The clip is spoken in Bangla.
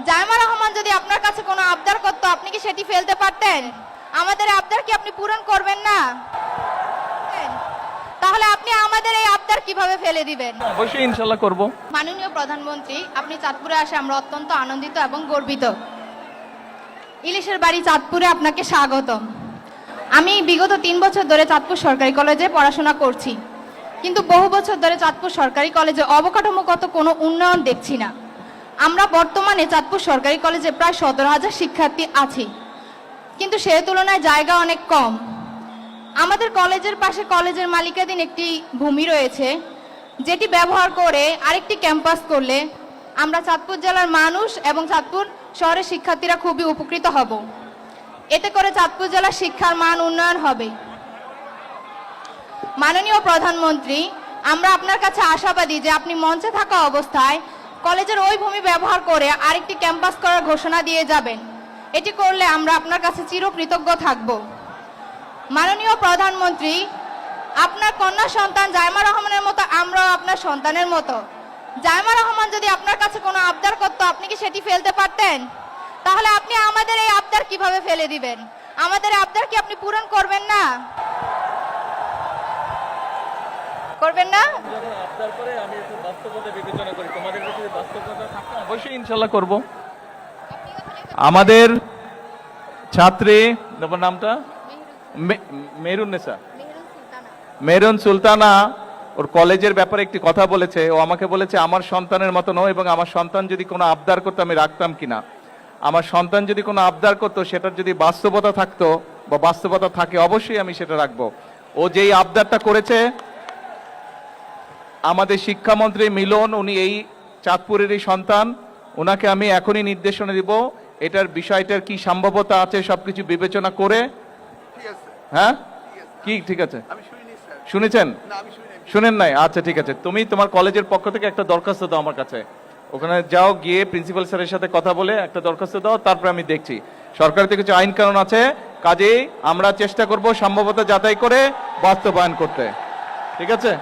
জাইমা রহমান যদি আপনার কাছে কোনো আবদার করতো, আপনি কি সেটি ফেলতে পারতেন? আমাদের আবদার কি আপনি পূরণ করবেন না? তাহলে আপনি আমাদের এই আবদার কিভাবে ফেলে দিবেন? অবশ্যই ইনশাল্লাহ করব। মাননীয় প্রধানমন্ত্রী, আপনি চাঁদপুরে আসে আমরা অত্যন্ত আনন্দিত এবং গর্বিত। ইলিশের বাড়ি চাঁদপুরে আপনাকে স্বাগতম। আমি বিগত 3 বছর ধরে চাঁদপুর সরকারি কলেজে পড়াশোনা করছি, কিন্তু বহু বছর ধরে চাঁদপুর সরকারি কলেজে অবকাঠামোগত কোনো উন্নয়ন দেখছি না। আমরা বর্তমানে চাঁদপুর সরকারি কলেজে প্রায় 17,000 শিক্ষার্থী আছি, কিন্তু সে তুলনায় জায়গা অনেক কম। আমাদের কলেজের পাশে কলেজের মালিকাধীন একটি ভূমি রয়েছে, যেটি ব্যবহার করে আরেকটি ক্যাম্পাস করলে আমরা চাঁদপুর জেলার মানুষ এবং চাঁদপুর শহরের শিক্ষার্থীরা খুবই উপকৃত হব। এতে করে চাঁদপুর জেলার শিক্ষার মান উন্নয়ন হবে। মাননীয় প্রধানমন্ত্রী, আমরা আপনার কাছে আশাবাদী যে আপনি মঞ্চে থাকা অবস্থায় কলেজের ওই ভূমি ব্যবহার করে আরেকটি ক্যাম্পাস করার ঘোষণা দিয়ে যাবেন। এটি করলে আমরা আপনার কাছে চিরকৃতজ্ঞ থাকব। মাননীয় প্রধানমন্ত্রী, আপনার কন্যা সন্তান জাইমা রহমানের মতো আমরাও আপনার সন্তানের মতো। জাইমা রহমান যদি আপনার কাছে কোনো আবদার করতো, আপনি কি সেটি ফেলতে পারতেন? তাহলে আপনি আমাদের এই আবদার কিভাবে ফেলে দিবেন? আমাদের আবদার কি আপনি পূরণ করবেন না? করবেন না? আবদার করে আমি একটু বাস্তবতা বিবেচনা করি, তোমাদের কাছে বাস্তবতা থাকে অবশ্যই ইনশাল্লাহ করব। আমাদের ছাত্রী, তোমার নামটা? মেহরুন সুলতানা ওর কলেজের ব্যাপারে একটি কথা বলেছে। ও আমাকে বলেছে আমার সন্তানের মতো নয়, এবং আমার সন্তান যদি কোনো আবদার করতো আমি রাখতাম কিনা। আমার সন্তান যদি কোনো আবদার করতো, সেটার যদি বাস্তবতা থাকতো বা বাস্তবতা থাকে, অবশ্যই আমি সেটা রাখবো। ও যেই আবদারটা করেছে, আমাদের শিক্ষামন্ত্রী মিলন, উনি এই চাঁদপুরেরই সন্তান, ওনাকে আমি এখনই নির্দেশনা দিব এটার বিষয়টার কি সম্ভাব্যতা আছে সবকিছু বিবেচনা করে। হ্যাঁ, কি ঠিক আছে? শুনেছেন? শুনেন নাই? আচ্ছা ঠিক আছে, তুমি তোমার কলেজের পক্ষ থেকে একটা দরখাস্ত দাও আমার কাছে। ওখানে যাও, গিয়ে প্রিন্সিপাল স্যারের সাথে কথা বলে একটা দরখাস্ত দাও, তারপরে আমি দেখছি। সরকার থেকে কিছু আইন কানুন আছে, কাজেই আমরা চেষ্টা করব সম্ভাব্যতা যাচাই করে বাস্তবায়ন করতে। ঠিক আছে?